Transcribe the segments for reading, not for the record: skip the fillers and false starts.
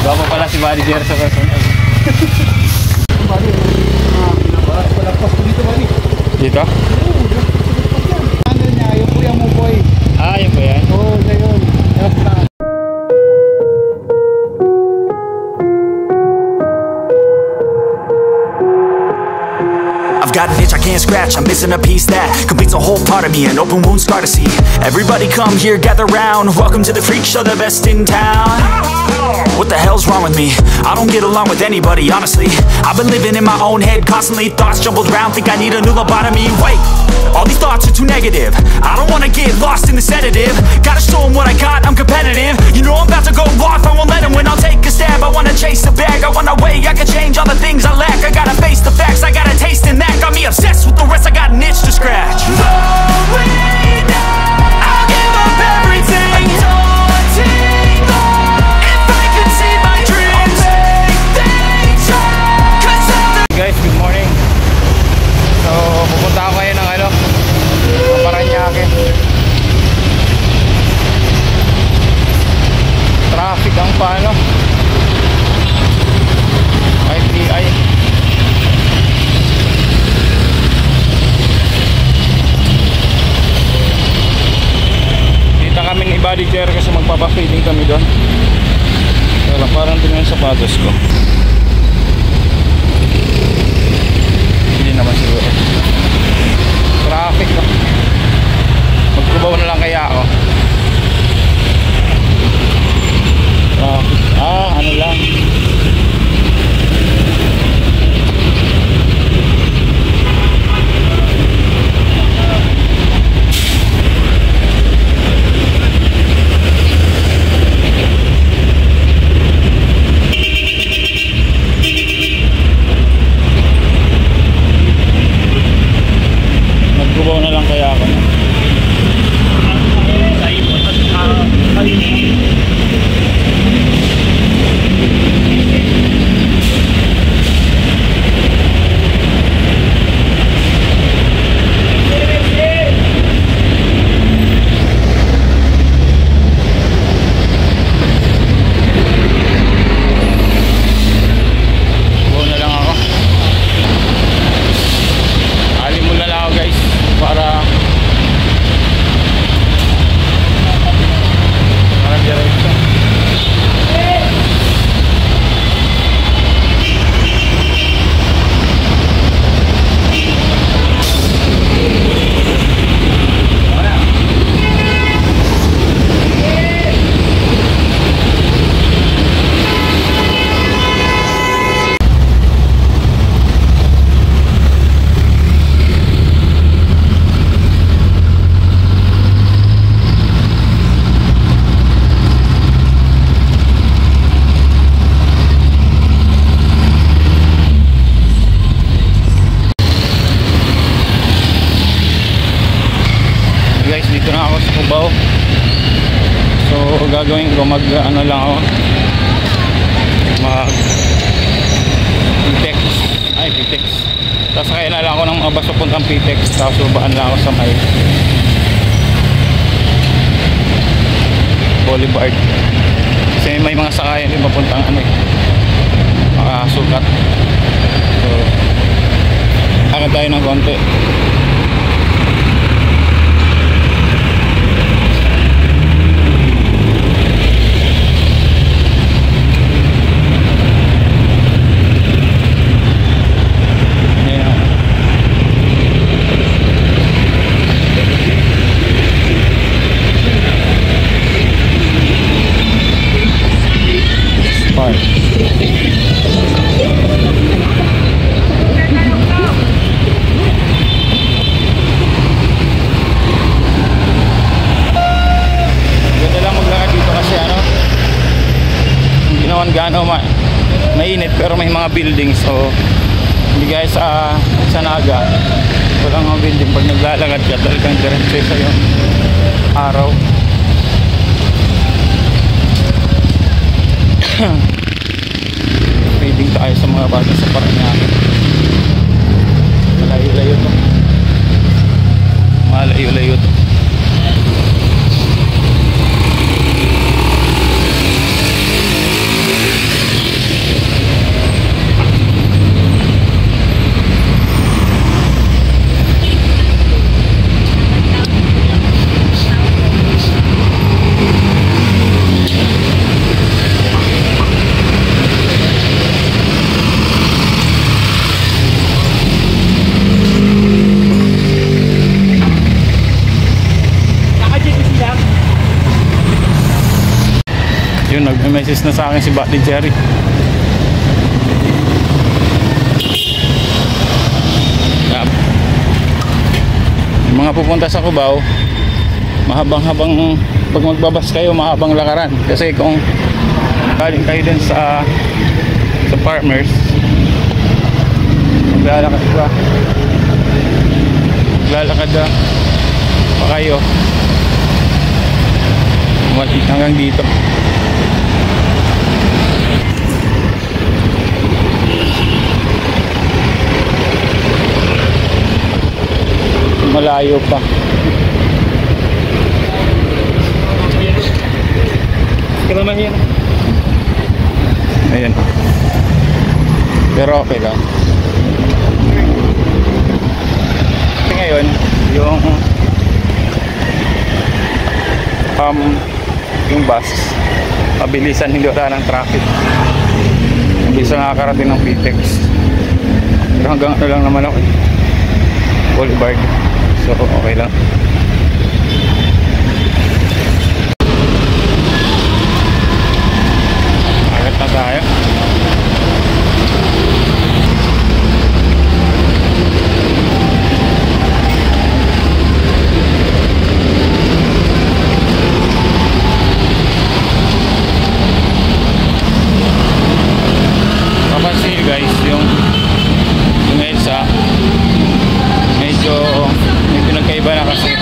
Gwapo pala si Buddy Jer sa personal. Buddy, walang pasto dito, Buddy. Dito? Ano niya, yung kuya mo, boy. Ah, yun ba yan? Oo, yun. I've got an itch I can't scratch, I'm missing a piece that completes a whole part of me, an open wound scar to see. Everybody come here, gather round, welcome to the freak show, the best in town. What the hell's wrong with me? I don't get along with anybody, honestly. I've been living in my own head constantly, thoughts jumbled around, think I need a new lobotomy. Wait, all these thoughts are too negative, I don't wanna get lost in the sedative. Gotta show them what I got, I'm competitive. You know I'm about to go off, I won't let them win, I'll take a stab. I wanna chase the bag, I wanna weigh, I can change all the things I lack. I gotta face the facts, I got a taste in that. Got me obsessed with the rest, I got an itch to scratch. Going down, I'll give up everything. Daunting all, if I could see my dreams, I'll make things right. 'Cause Guys, good morning. So, pupunta ako ngayon ng Paranaque. Traffic ang paano. IPI. Kita kami ni Buddy Jer kasi magpapafeeding kami doon. Kaya parang tingnan yung sapatos ko. Hindi naman siguro. Traffic no? Magkubaw na lang kaya ako. Traffic. Ano lang. Magkubaw na lang kaya ako. Guys, dito na ako sa Cubao. So gagawin ko ano lang ako, Pitex. Pitex. Tapos kaya na lang ako ng mga bus papuntang Pitex. Tapos babaan lang ako sa may Boulevard. Kasi may mga sakayan din papuntang makasukat. So akad tayo ng konti. Gaano mainit pero may mga buildings, so hindi guys sa Naga walang mga building. Pag naglalakad ka talagang diretso sa yung araw. Feeding tayo sa mga bata sa Paranaque. Malayo-layo to, malayo-layo to. May message na sa akin si Buddy Jerry. Yung mga pupunta sa Cubao, mahabang-habang, pag magbabas kayo, mahabang lakaran. Kasi kung galing kayo din sa farmers, maglalakad pa kayo hanggang dito. Malayo pa. Keramahin. Ayan. Pero okay lang. Kasi ngayon, yung bus, mabilisan, hindi wala ng traffic. Mabilisan nakakarating ng PTEX. Pero hanggang ano lang naman ako, Boulevard. So okay lang. Agad na tayo. Papansin nyo guys, yung EDSA medyo may pinagkaiba na kasi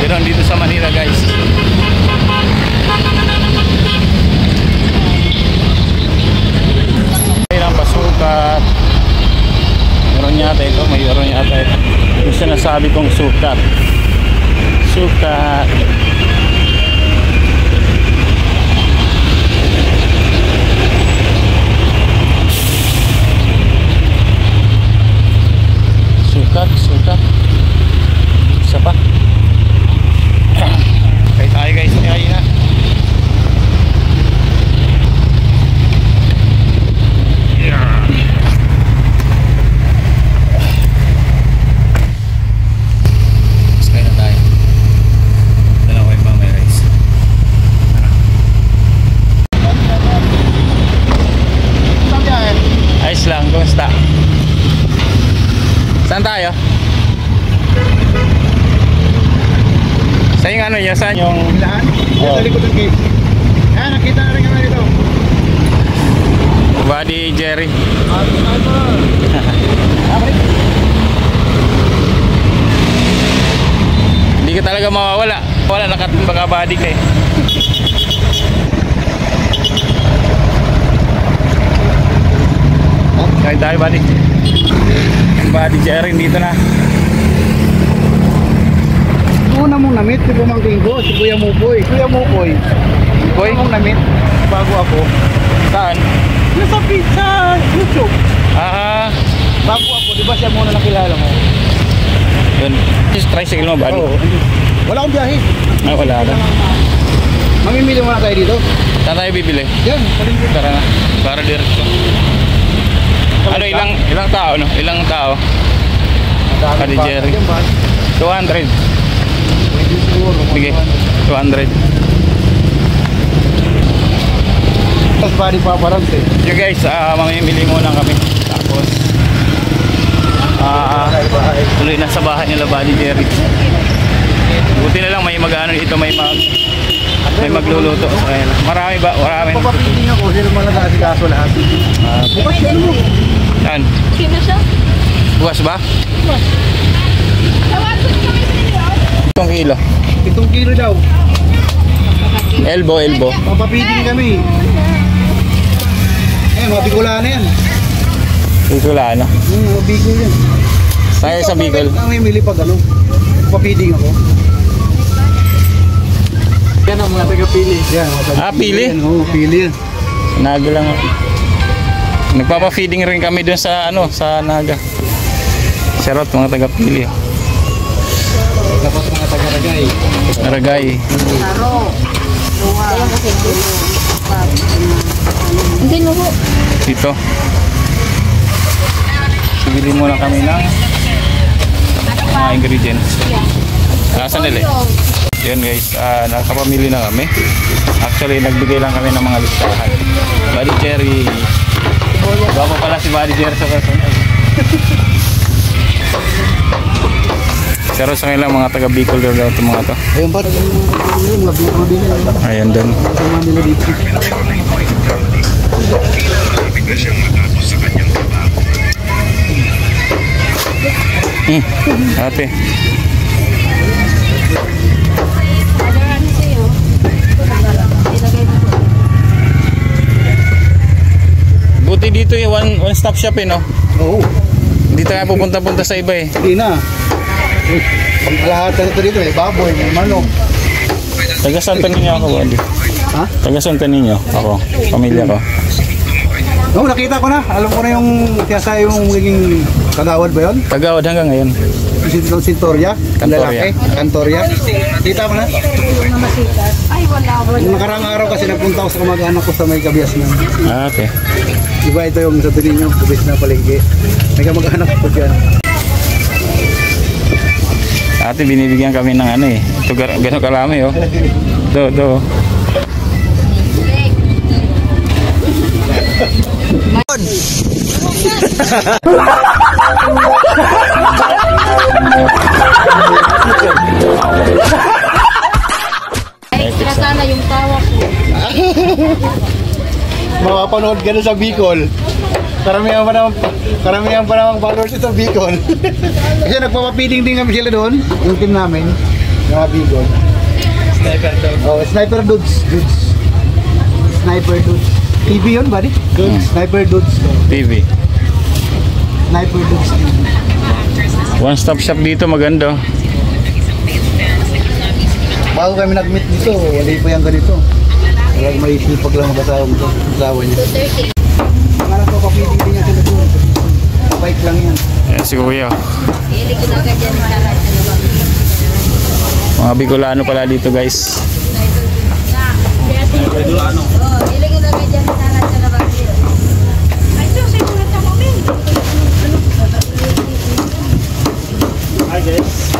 Pero dito sa Manila guys. Mayroon pasukat. Mayroon yata ito. Mayroon yata ito. Yung sinasabi kong sukat. Sukat. Sukat. Isa pa. Kaya tayo guys, kaya na. Kaya na tayo. Dalawa yung mamay rice. Ayos lang, kumusta? Saan tayo? Sa yung ano niya, saan yung... Lahat? Oh. Sa likod ng gate. Yan, nakita na rin kami dito. Buddy Jerry. Hindi ka talaga mawawala. Wala, nakatimbang ka buddy ka eh. Kain tayo buddy. Yung buddy Jerry dito na. Una mong namit, si Pumangking ko, si Kuya Mukoy. Kuya Mukoy. Boy, Una mong namit, bago ako. saan? Nasa pizza, YouTube. Ah, Bago ako, di ba siya muna nakilala mo? yun. Just tricycle mo buddy. Oo. Wala akong biyahe. Ah, wala na. Mamimili muna tayo dito. Saan tayo bibili? Yan, palingkod. Tara na. Para diretso. Ano, ilang tao, no? Ilang tao? Buddy Jerry. 200. Sige, 200. Tapos body paparams eh. Yo guys, mamimili muna kami. Tapos tuloy na sa bahay nila Buddy Jerry. Buti na lang may mag-ano dito, may magluluto. Ayan. Marami ba? Marami. Papapiting ako, sino man nag-aasikaso lahat. Bukas yan mo. Yan. Sino siya? Bukas ba? Tawagan ko kami sa inyo. 1 kilo. 7 kilo daw. Elbow. Papapiting kami. Mga Bicolana yan. Wala na. Mga Bicol yan. Tayo sa Bicol. Ang mimili pag ano, papiting ako. Yan ang mga taga-pili. Yan, mga taga-pili. Ah, pili? Yan, oo, pili yan. Naga lang. Nagpapa-feeding rin kami dun sa ano, sa Naga. Shoutout mga taga-pili. Tapos mga taga-ragay. Ragay. Hindi mo po. Dito. Bili muna kami ng mga ingredients. Sandali. Yan guys, nakapamili na kami. Actually, nagbigay lang kami ng mga listahan. Buddy Jerry. Bago pala si Buddy Jerry sa personal. Pero sa kanila mga taga Bicol daw itong mga to. Ayun ba? Yung mga Bicol din. Ayan doon. Sama nila dito. Ate. Ano sa'yo? Ilagay mo po. Buti dito yung one stop shop eh, no? Oo. Hindi tayo pupunta-punta sa iba eh. Hindi na. Lahat na ito dito, may baboy, may manok. Taga Santa Niño ako, Buddy. Ha? Taga Santa Niño ako. Pamilya ko. Oo, nakita ko na. Alam ko na yung tiyasa yung magiging kagawad ba yun? Tagawad hanggang ngayon. Sintoria? Cantoria. Cantoria. Kita ko na. Ay, wala. Nung nakarang araw kasi nagpunta ako sa kamag-anak ko sa may kabias na. Ah, okay. Iba ito yung sa Tulinyo, kabias na palengke. May kamag-anak ko dyan. Ate, binibigyan kami ng ano eh. Ito gano'ng karami oh. Do. Extra sana yung tawa ko. Makapanood ka na sa Bicol. Karamihan pa namang followers sa Bicol. Kasi nagpapapiling din kami sila doon, yung team namin. Mga Bigol. Oh, Sniper Dudes. Sniper Dudes. TV yun, buddy? Sniper Dudes. TV. Sniper Dudes TV. One stop shop dito, maganda. Bago kami nag-meet dito, wala pa yung ganito. Walang may sipag lang mag-asawa mo. Asawa niya. 230. Pangarap ko, kapititi niya sila doon. Bike lang yan. Ayan si Kuya. Ili ko na agad yan sa lahat. Mga Bicolano pala dito guys. Bicolano. Oh, ili ko na agad yan sa lahat sa labas. Ay, so, sa mga tamumin. Hi guys.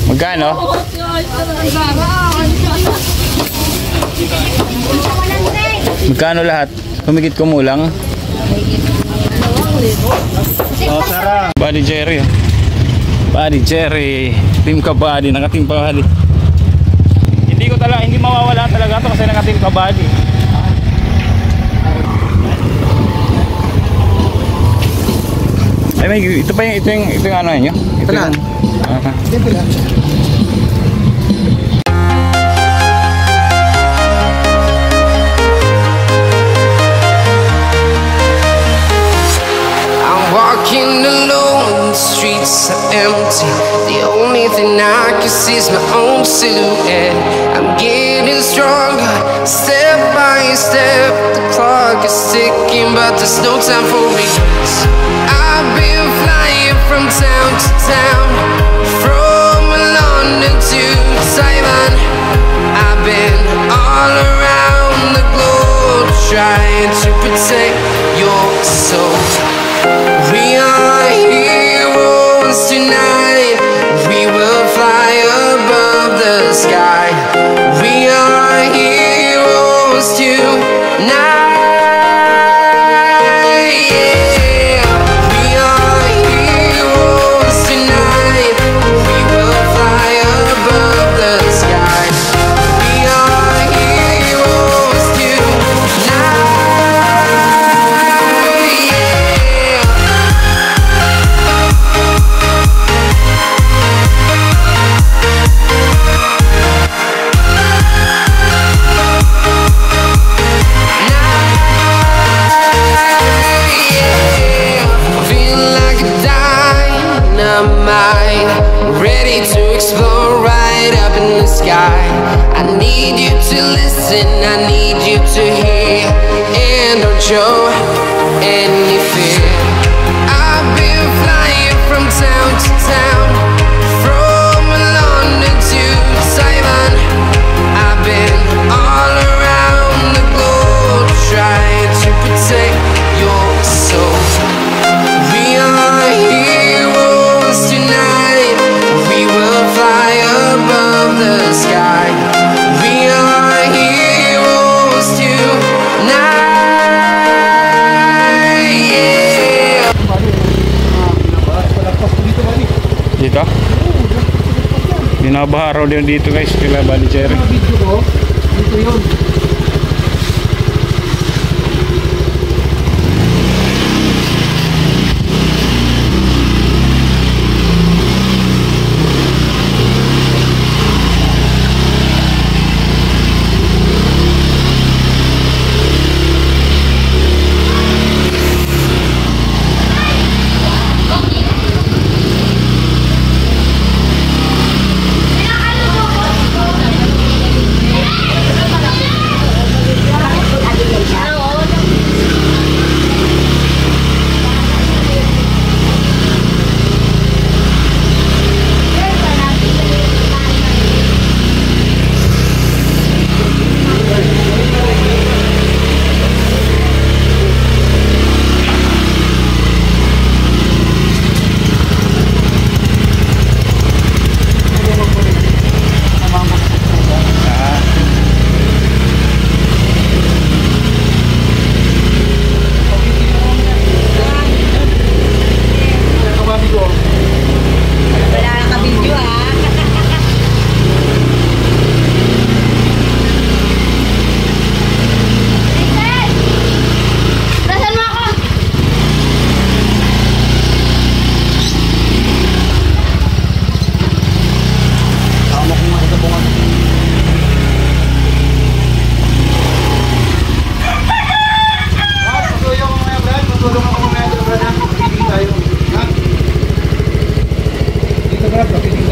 Magkano? Magkano lahat? Humigit kumulang? Oh, Sarah. Buddy Jerry. Buddy Jerry. Team Kabady. Naka-team Kabady. Hindi mawawala talaga ito kasi naka-team Kabady. Ay, may, ito yung ano nyo? Ito Talan. Dito lang. I'm walking alone, the streets are empty. The only thing I can see is my own silhouette. I'm getting stronger, step by step. The clock is ticking, but there's no time for regrets. I've been flying from town to town, from London to Taiwan. I've been all around the globe, trying to protect your soul. We are heroes tonight. We will fly above the sky. We are heroes tonight. Yeah. We are heroes tonight. We will fly above the sky. We are heroes tonight. Yeah. Feel like a dynamite, ready to explode right up in the sky. I need you to listen, I need you to hear, and don't show any fear. I've been flying from town to town, from London to Taiwan. I've been all around the globe, trying to protect your soul. We are heroes tonight. We will fly above the sky. We are heroes tonight. Yeah. Palagpas ko dito, buddy. Dito? Binabaha raw din dito guys. Kila Buddy Jerry. Mga video ko, dito yun.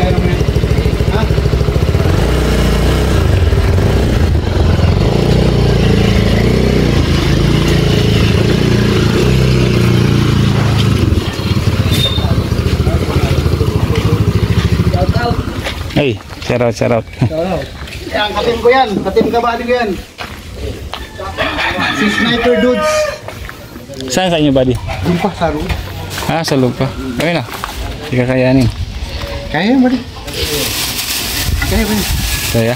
kaya naman. Ha? Ay, shout out. Yan, katim ko yan. Katim ka ba ko yan? Si Sniper Dudes. Saan sa inyo, buddy? Yung pa, sa room. Ah, sa loob pa. Kami na. Hindi kakayanin. Kaya ba? Kaya ba? Kaya.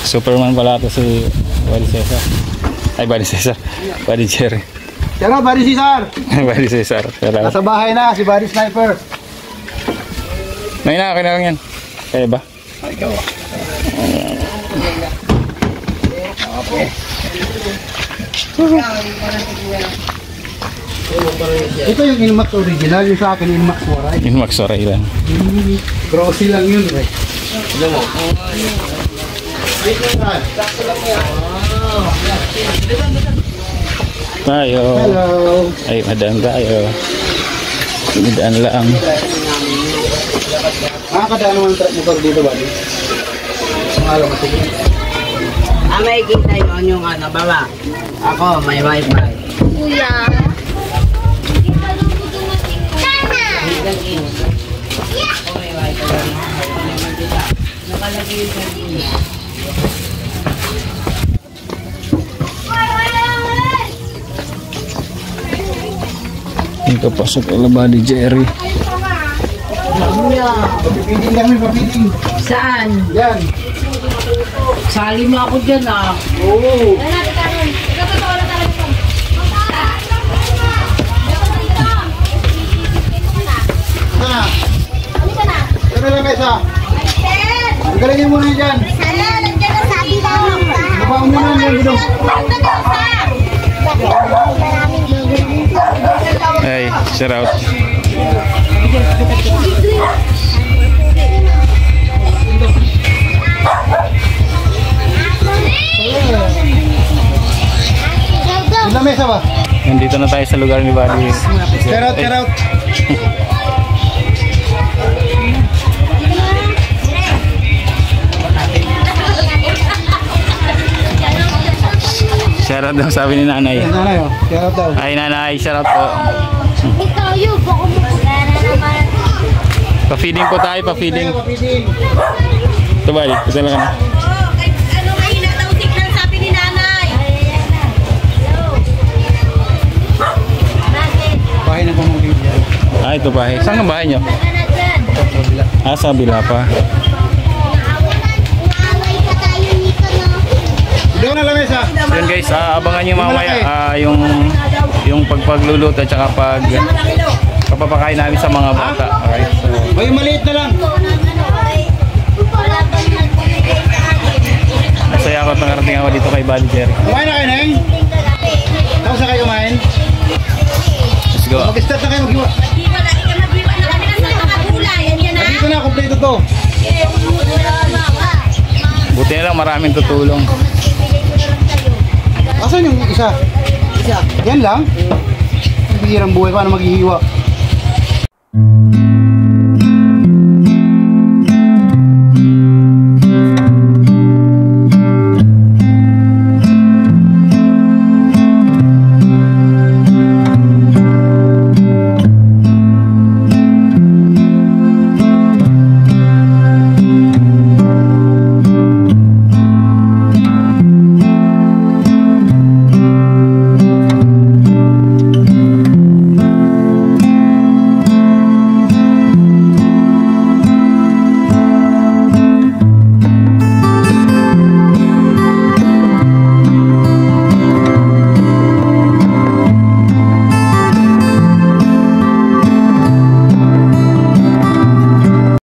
Superman pala ito si Buddy Cesar. Ay, Buddy Cesar. Buddy Jerry. Pero, Buddy Cesar. Buddy Cesar. Nasa bahay na, si Buddy Sniper. May na, lang yan. Kaya ba? Ikaw. Ito yung Inmax original, yung sa akin Inmax Waray. Inmax Waray lang. Grossy lang yun, eh. Alam mo? Tayo. Hello. Ay, madam tayo. Tinidaan lang. Nakakadaan naman ang truck motor dito ba? Pangalan mo sige. May kita yun yung ano, baba. Ako, may wifi. Kuya. Ito pasok ang Buddy Jerry. Papipiting kami, papipiting. Saan? Yan. Sali mo ako dyan ah. Oo. Sana. Sana lang kayo sa. Galingin mo na yun dyan. Nabaon mo na yan, Gudong. Ay, shout out. Ilang mesa ba? Nandito na tayo sa lugar ni Buddy. Shout out, shout out. Shout out daw sabi ni nanay. Yan, nanay, oh. Shout out daw. Ay nanay, shout out po. Ikaw yun, baka mo naman. Pa-feeding po tayo, pa-feeding. Papipiting. Ito Buddy, ito lang na. Ano kayo natausik ng sabi ni nanay? Bakit? Bahay ng pamangkin. Ah, ito bahay. Saan ang bahay nyo? Ano na dyan? Ah, sa kabila pa. Naaway ka tayo nito, no? Doon na lang mesa. Yun guys, abangan nyo mamaya yung pagpagluluto at saka papapakain namin sa mga bata. Okay, so, May maliit na lang. Wala bang nagbibigay sa akin? masaya ako at nakarating ako dito kay Buddy Jerry. Kumain na kayo, Neng? Tapos na kayo kumain? Let's go. Mag-start na kayo mag-iwa. Magbiwa na kami na sa kakagulay. Yan na. Dito na, kompleto to. Buti na lang maraming tutulong. Asan yung isa? Isa. Yan lang? Ang bihirang buhay, paano maghihiwa?